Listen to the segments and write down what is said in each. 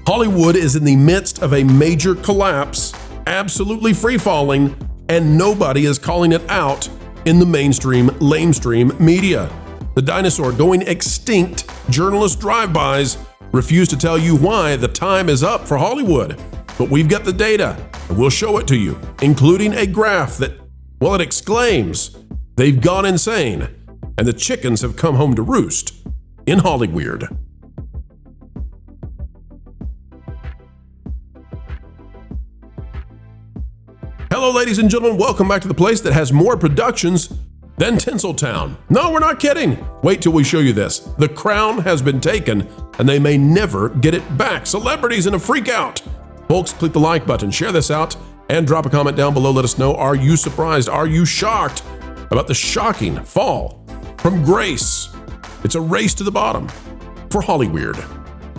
Hollywood is in the midst of a major collapse, absolutely free-falling, and nobody is calling it out in the mainstream, lamestream media. The dinosaur going extinct, journalist drive-bys refuse to tell you why the time is up for Hollywood. But we've got the data, and we'll show it to you, including a graph that, well, it exclaims, they've gone insane, and the chickens have come home to roost in Hollyweird. Hello, ladies and gentlemen. Welcome back to the place that has more productions than Tinseltown. No, we're not kidding. Wait till we show you this. The crown has been taken, and they may never get it back. Celebrities in a freak out. Folks, click the like button, share this out, and drop a comment down below. Let us know, are you surprised? Are you shocked about the shocking fall from grace? It's a race to the bottom for Hollyweird.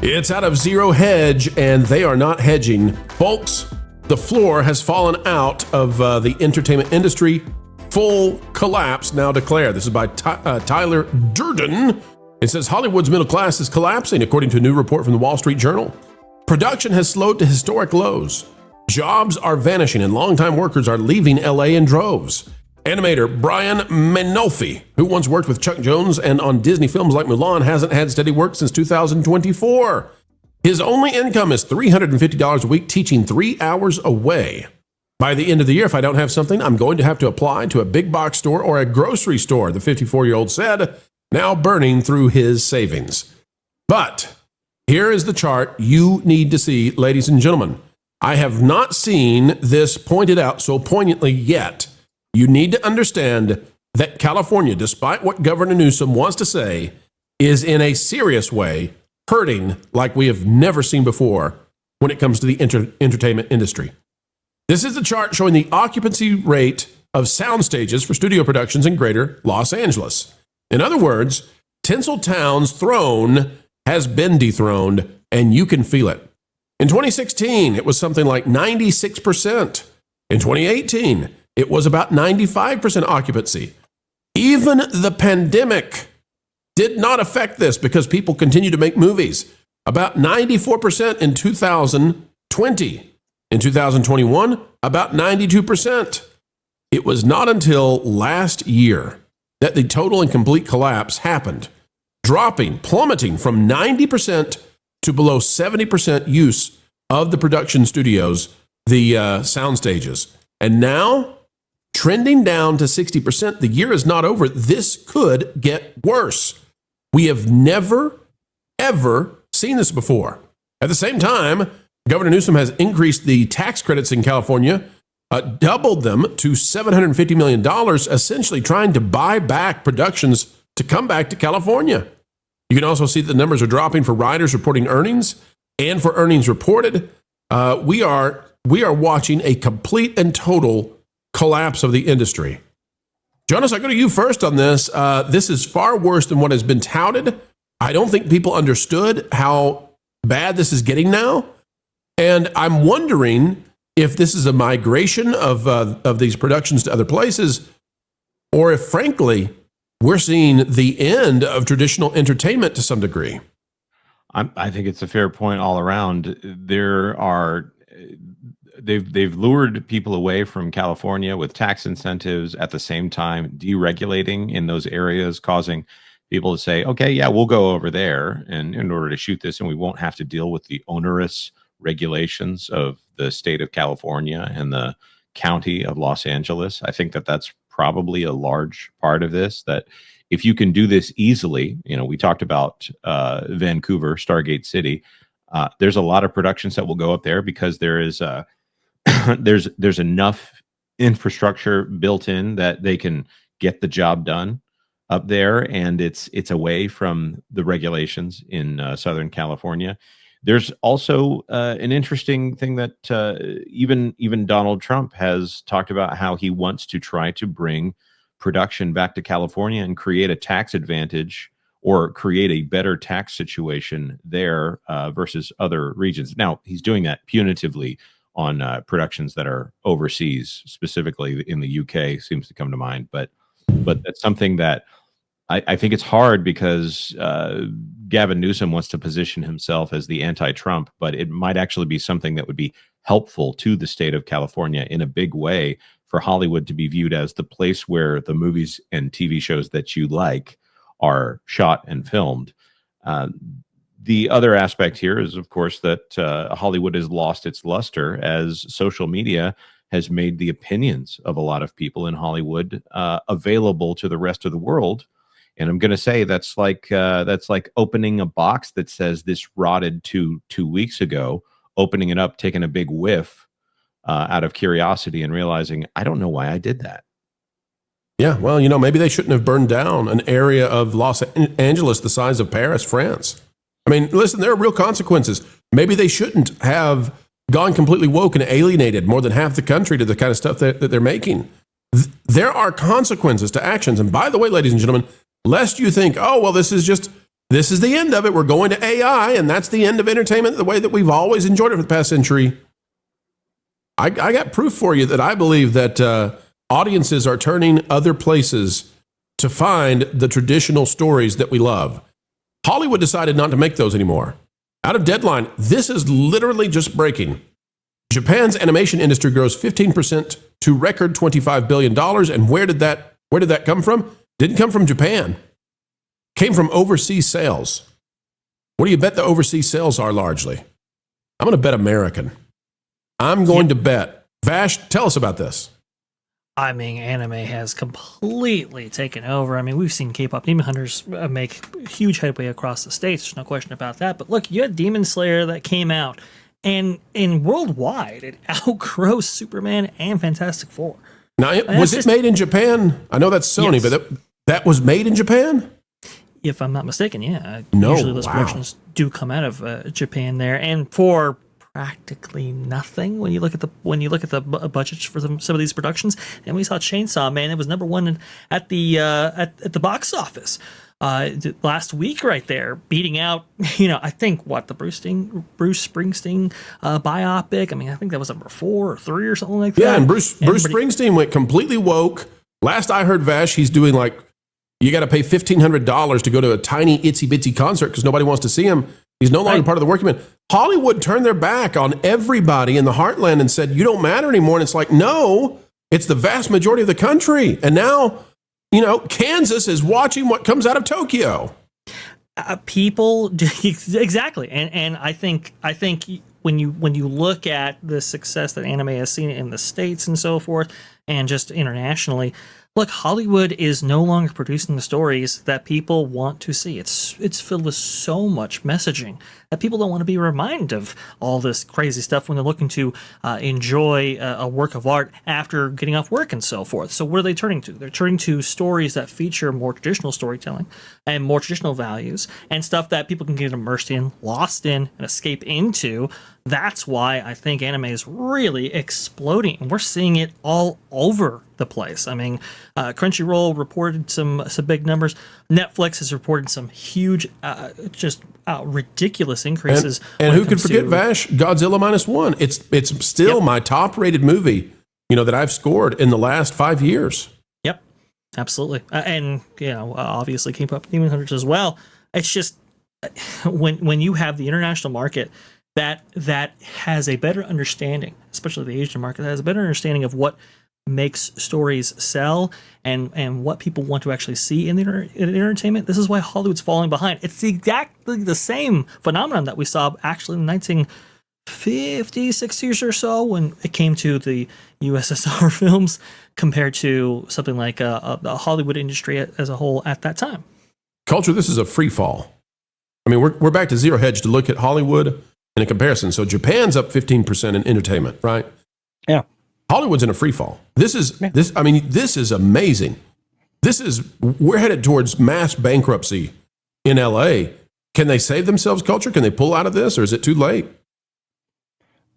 It's out of zero hedge, and they are not hedging. Folks, the floor has fallen out of the entertainment industry. Full collapse now declared. This is by Tyler Durden. It says Hollywood's middle class is collapsing, according to a new report from the Wall Street Journal. Production has slowed to historic lows. Jobs are vanishing, and longtime workers are leaving LA in droves. Animator Brian Menolfi, who once worked with Chuck Jones and on Disney films like Mulan, hasn't had steady work since 2024. His only income is $350 a week, teaching 3 hours away. By the end of the year, if I don't have something, I'm going to have to apply to a big box store or a grocery store, the 54-year-old said, now burning through his savings. But here is the chart you need to see, ladies and gentlemen. I have not seen this pointed out so poignantly yet. You need to understand that California, despite what Governor Newsom wants to say, is in a serious way hurting like we have never seen before when it comes to the entertainment industry. This is the chart showing the occupancy rate of sound stages for studio productions in greater Los Angeles. In other words, Tinseltown's throne has been dethroned, and you can feel it. In 2016, it was something like 96%. In 2018, it was about 95% occupancy. Even the pandemic did not affect this because people continue to make movies. About 94% in 2020. In 2021, about 92%. It was not until last year that the total and complete collapse happened, plummeting from 90% to below 70% use of the production studios, the sound stages. And now, trending down to 60%. The year is not over. This could get worse. We have never, ever seen this before. At the same time, Governor Newsom has increased the tax credits in California, doubled them to $750 million, essentially trying to buy back productions to come back to California. You can also see the numbers are dropping for writers reporting earnings and for earnings reported. We are watching a complete and total collapse of the industry. Jonas, I go to you first on this. This is far worse than what has been touted. I don't think people understood how bad this is getting now. And I'm wondering if this is a migration of these productions to other places, or if, frankly, we're seeing the end of traditional entertainment to some degree. I think it's a fair point all around. They've lured people away from California with tax incentives, at the same time deregulating in those areas, causing people to say, okay, yeah, we'll go over there and in order to shoot this, and we won't have to deal with the onerous regulations of the state of California and the county of Los Angeles. I think that that's probably a large part of this, that if you can do this easily, we talked about Vancouver, Stargate City. There's a lot of productions that will go up there because there is there's enough infrastructure built in that they can get the job done up there, and it's away from the regulations in Southern California. There's also an interesting thing that even Donald Trump has talked about, how he wants to try to bring production back to California and create a tax advantage or create a better tax situation there versus other regions. Now, he's doing that punitively on productions that are overseas, specifically in the UK, seems to come to mind. But that's something that I think it's hard because Gavin Newsom wants to position himself as the anti-Trump, but it might actually be something that would be helpful to the state of California in a big way for Hollywood to be viewed as the place where the movies and TV shows that you like are shot and filmed. The other aspect here is, of course, that Hollywood has lost its luster as social media has made the opinions of a lot of people in Hollywood available to the rest of the world. And I'm going to say that's like opening a box that says this rotted two weeks ago, opening it up, taking a big whiff out of curiosity and realizing, I don't know why I did that. Yeah, well, maybe they shouldn't have burned down an area of Los Angeles the size of Paris, France. I mean, listen, there are real consequences. Maybe they shouldn't have gone completely woke and alienated more than half the country to the kind of stuff that they're making. There are consequences to actions. And by the way, ladies and gentlemen, lest you think, oh, well, this is the end of it. We're going to AI, and that's the end of entertainment the way that we've always enjoyed it for the past century. I got proof for you that I believe that audiences are turning other places to find the traditional stories that we love. Hollywood decided not to make those anymore. Out of Deadline, this is literally just breaking. Japan's animation industry grows 15% to record $25 billion. And where did that come from? Didn't come from Japan. Came from overseas sales. What do you bet the overseas sales are largely? I'm going to bet American. I'm going to bet. Vash, tell us about this. I mean, anime has completely taken over. I mean, we've seen K-pop Demon Hunters make huge headway across the states. There's no question about that. But look, you had Demon Slayer that came out, and worldwide, it outgrows Superman and Fantastic Four. Now, was it made in Japan? I know that's Sony, yes. But that was made in Japan? If I'm not mistaken, yeah. No, usually those productions do come out of Japan there, and for practically nothing when you look at the budgets for some of these productions. And we saw Chainsaw Man; it was number one at the box office last week, right there, beating out I think the Bruce Springsteen biopic. I mean, I think that was number 4 or 3 or something like that. Yeah, and Bruce Springsteen went completely woke. Last I heard, Vash, he's doing you got to pay $1,500 to go to a tiny itsy bitsy concert because nobody wants to see him. He's no longer part of the working man. Hollywood turned their back on everybody in the heartland and said, you don't matter anymore. And it's like, no, it's the vast majority of the country. And now, Kansas is watching what comes out of Tokyo. People do, exactly. And I think when you look at the success that anime has seen in the States and so forth, and just internationally, look, Hollywood is no longer producing the stories that people want to see. It's filled with so much messaging that people don't want to be reminded of all this crazy stuff when they're looking to enjoy a work of art after getting off work and so forth. So what are they turning to? They're turning to stories that feature more traditional storytelling and more traditional values and stuff that people can get immersed in, lost in, and escape into. That's why I think anime is really exploding, and we're seeing it all over the place. I mean, Crunchyroll reported some big numbers. Netflix has reported some huge, ridiculous increases. And who could forget, Vash, Godzilla -1? It's still my top-rated movie, that I've scored in the last 5 years. Yep, absolutely. And obviously K-pop Demon Hunters as well. It's just when you have the international market that has a better understanding, especially the Asian market, that has a better understanding of what makes stories sell and what people want to actually see in the entertainment. This is why Hollywood's falling behind. It's exactly the same phenomenon that we saw actually in the 1950s, 60s or so when it came to the USSR films compared to something like the Hollywood industry as a whole at that time. Culture, this is a free fall. I mean, we're back to zero hedge to look at Hollywood in a comparison. So Japan's up 15% in entertainment, right? Yeah. Hollywood's in a free fall. This is amazing. We're headed towards mass bankruptcy in LA. Can they save themselves, Culture? Can they pull out of this, or is it too late?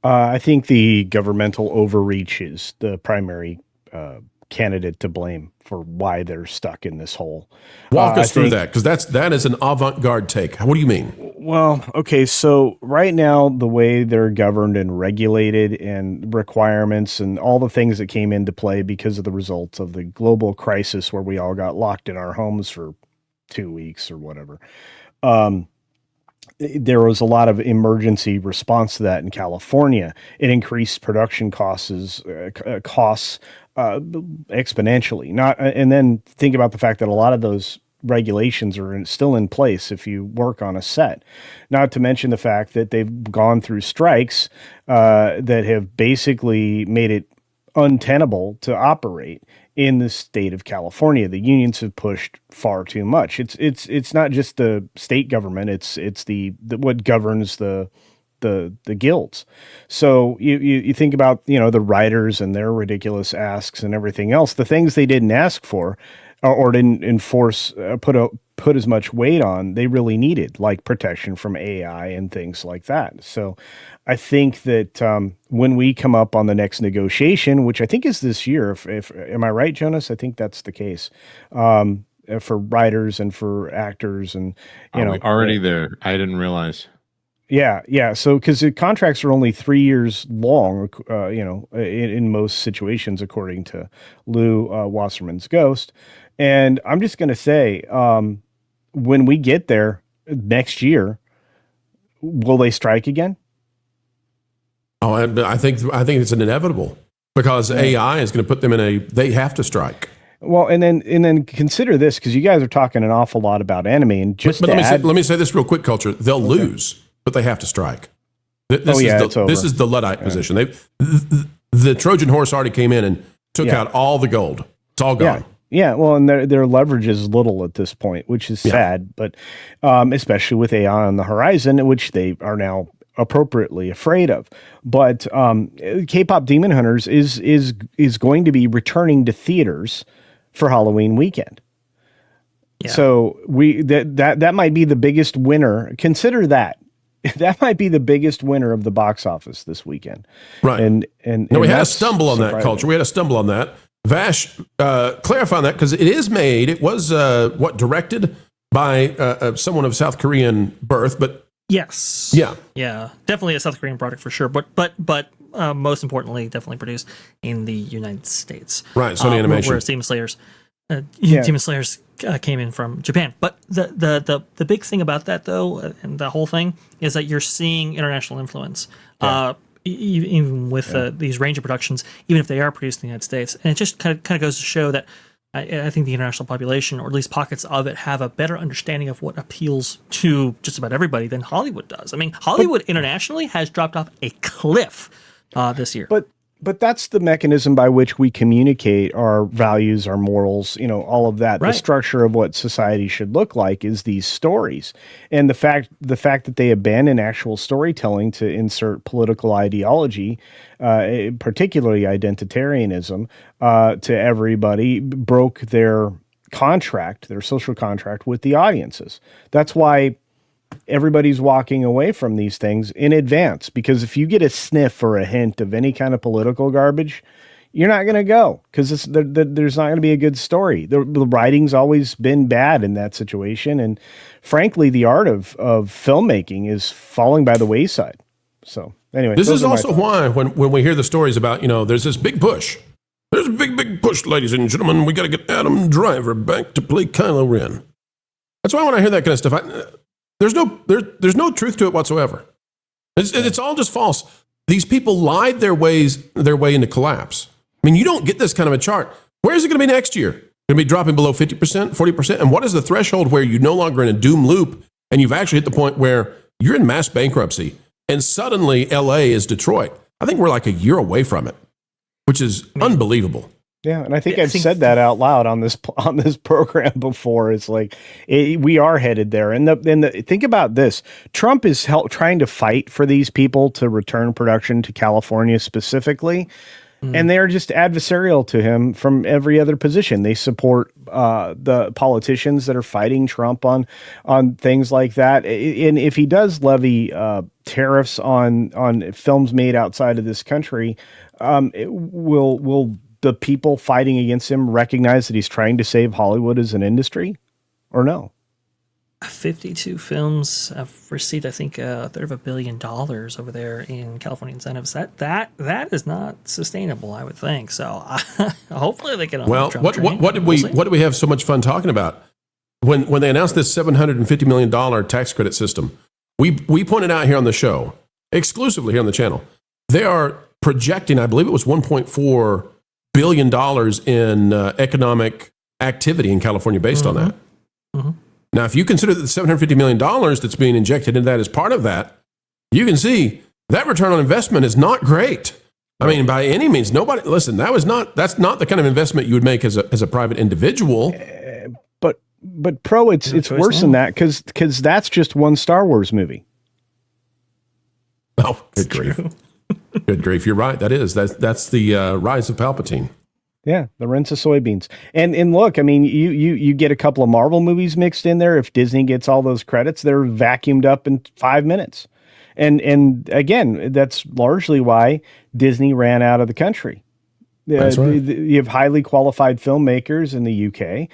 I think the governmental overreach is the primary candidate to blame for why they're stuck in this hole. Walk us through that, because that is an avant-garde take. What do you mean? Well, okay, so right now the way they're governed and regulated and requirements and all the things that came into play because of the results of the global crisis where we all got locked in our homes for 2 weeks or whatever. There was a lot of emergency response to that in California. It increased production costs exponentially. And then think about the fact that a lot of those regulations are still in place if you work on a set. Not to mention the fact that they've gone through strikes that have basically made it untenable to operate in the state of California. The unions have pushed far too much. It's not just the state government. It's the what governs the guilds. So you think about, the writers and their ridiculous asks and everything else, the things they didn't ask for or didn't enforce, put as much weight on, they really needed, like protection from AI and things like that. So I think that when we come up on the next negotiation, which I think is this year, if am I right, Jonas? I think that's the case, for writers and for actors, and Are we already there? I didn't realize. Yeah. So because the contracts are only 3 years long, in most situations, according to Lou Wasserman's Ghost. And I'm just going to say, when we get there next year, will they strike again? Oh, I think it's an inevitable, because AI is going to put them they have to strike. Well, and then consider this, because you guys are talking an awful lot about anime, and just but let me say this real quick, Culture. They'll lose, but they have to strike. This is the Luddite position. The Trojan horse already came in and took out all the gold. It's all gone. Yeah, well, and their leverage is little at this point, which is sad, but especially with AI on the horizon, which they are now appropriately afraid of. But K-pop Demon Hunters is going to be returning to theaters for Halloween weekend. Yeah. So that might be the biggest winner. Consider that. That might be the biggest winner of the box office this weekend. Right. And we had a stumble on that, Culture. We had a stumble on that. Vash, clarify that, because it was directed by someone of South Korean birth, but yes, yeah, definitely a South Korean product for sure. But most importantly, definitely produced in the United States. Right, Sony Animation. Whereas Demon Slayers came in from Japan. But the big thing about that, though, and the whole thing, is that you're seeing international influence. Yeah. Even with these range of productions, even if they are produced in the United States. And it just kind of goes to show that I think the international population, or at least pockets of it, have a better understanding of what appeals to just about everybody than Hollywood does. I mean, Hollywood internationally has dropped off a cliff this year. But that's the mechanism by which we communicate our values, our morals, all of that. Right. The structure of what society should look like is these stories. And the fact that they abandon actual storytelling to insert political ideology, particularly identitarianism, to everybody, broke their social contract with the audiences. That's why everybody's walking away from these things in advance, because if you get a sniff or a hint of any kind of political garbage, you're not going to go, because there's not going to be a good story. The writing's always been bad in that situation, and frankly, the art of filmmaking is falling by the wayside. So anyway, this is also why when we hear the stories about, there's this big push. There's a big push, ladies and gentlemen. We got to get Adam Driver back to play Kylo Ren. That's why when I hear that kind of stuff, there's no truth to it whatsoever. It's all just false. These people lied their way into collapse. I mean, you don't get this kind of a chart. Where is it going to be next year? Going to be dropping below 50%, 40%? And what is the threshold where you're no longer in a doom loop and you've actually hit the point where you're in mass bankruptcy and suddenly LA is Detroit? I think we're like a year away from it, which is unbelievable. Yeah, and I think I've said that out loud on this program before. It's like we are headed there. And think about this: Trump is trying to fight for these people to return production to California specifically, and they are just adversarial to him from every other position. They support the politicians that are fighting Trump on things like that. And if he does levy tariffs on films made outside of this country, will the people fighting against him recognize that he's trying to save Hollywood as an industry, or no? 52 films have received, I think, a third of $1 billion over there in California incentives. That is not sustainable, I would think. So hopefully they can. Well, what did we have so much fun talking about? when they announced this $750 million tax credit system, we pointed out here on the show, exclusively here on the channel, they are projecting, I believe it was $1.4 billion in economic activity in California based on that. Mm-hmm. Now, if you consider that the $750 million that's being injected into that as part of that, you can see that return on investment is not great. I mean, by any means, listen, that's not the kind of investment you would make as a private individual. But Pro, it's worse than that because that's just one Star Wars movie. Oh, good grief. Good grief. You're right. That's the rise of Palpatine. Yeah, the rinse of soybeans. And look, I mean, you get a couple of Marvel movies mixed in there. If Disney gets all those credits, they're vacuumed up in 5 minutes. And again, that's largely why Disney ran out of the country. That's right. You have highly qualified filmmakers in the UK.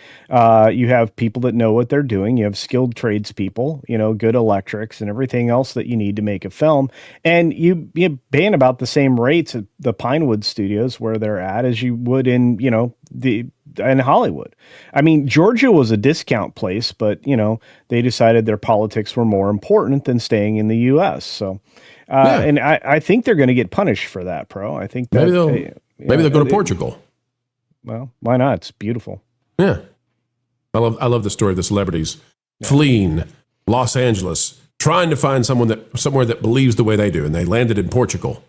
You have people that know what they're doing. You have skilled tradespeople, good electrics and everything else that you need to make a film. And you ban about the same rates at the Pinewood Studios where they're at as you would in, in Hollywood. I mean, Georgia was a discount place, but, they decided their politics were more important than staying in the U.S. So, and I think they're going to get punished for that, Pro. I think that maybe they'll go to Portugal. Well, why not? It's beautiful. Yeah. I love the story of the celebrities fleeing Los Angeles, trying to find somewhere that believes the way they do. And they landed in Portugal,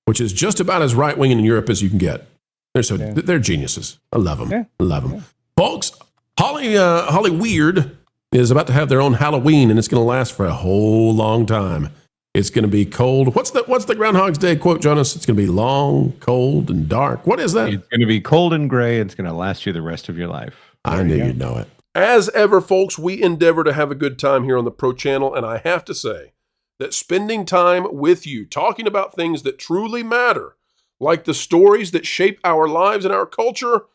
which is just about as right-wing in Europe as you can get. They're geniuses. I love them. Yeah. I love them. Yeah. Folks, Holly Weird is about to have their own Halloween, and it's going to last for a whole long time. It's going to be cold. What's the Groundhog's Day quote, Jonas? It's going to be long, cold, and dark. What is that? It's going to be cold and gray. It's going to last you the rest of your life. I knew you'd know it. As ever, folks, we endeavor to have a good time here on the Pro Channel, and I have to say that spending time with you, talking about things that truly matter, like the stories that shape our lives and our culture,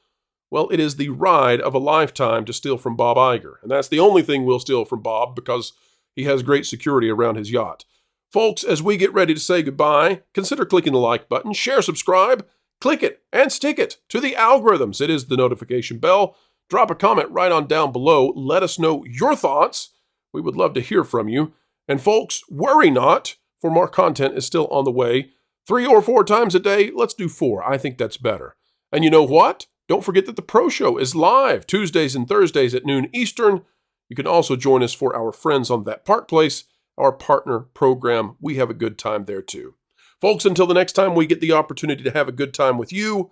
well, it is the ride of a lifetime to steal from Bob Iger. And that's the only thing we'll steal from Bob because he has great security around his yacht. Folks, as we get ready to say goodbye, consider clicking the like button, share, subscribe, click it, and stick it to the algorithms. It is the notification bell. Drop a comment right on down below. Let us know your thoughts. We would love to hear from you. And folks, worry not, for more content is still on the way. 3 or 4 times a day, let's do 4. I think that's better. And you know what? Don't forget that the Pro Show is live Tuesdays and Thursdays at noon Eastern. You can also join us for our friends on That Park Place, our partner program. We have a good time there too. Folks, until the next time we get the opportunity to have a good time with you,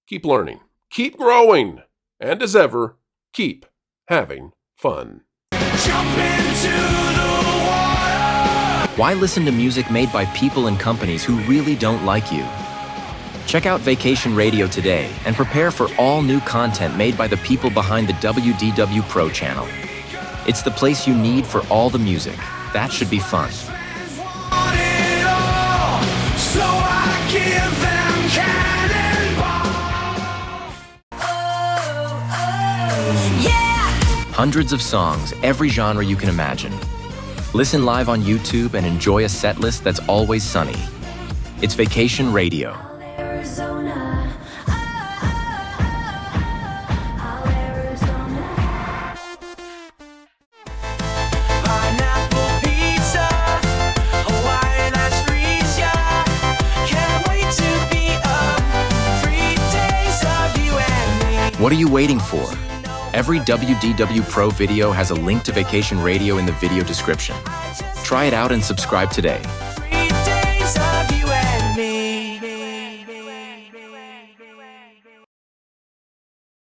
keep learning, keep growing, and as ever, keep having fun. Jump into the water. Why listen to music made by people and companies who really don't like you? Check out Vacation Radio today and prepare for all new content made by the people behind the WDW Pro Channel. It's the place you need for all the music. That should be fun. Hundreds of songs, every genre you can imagine. Listen live on YouTube and enjoy a set list that's always sunny. It's Vacation Radio. What are you waiting for? Every WDW Pro video has a link to Vacation Radio in the video description. Try it out and subscribe today.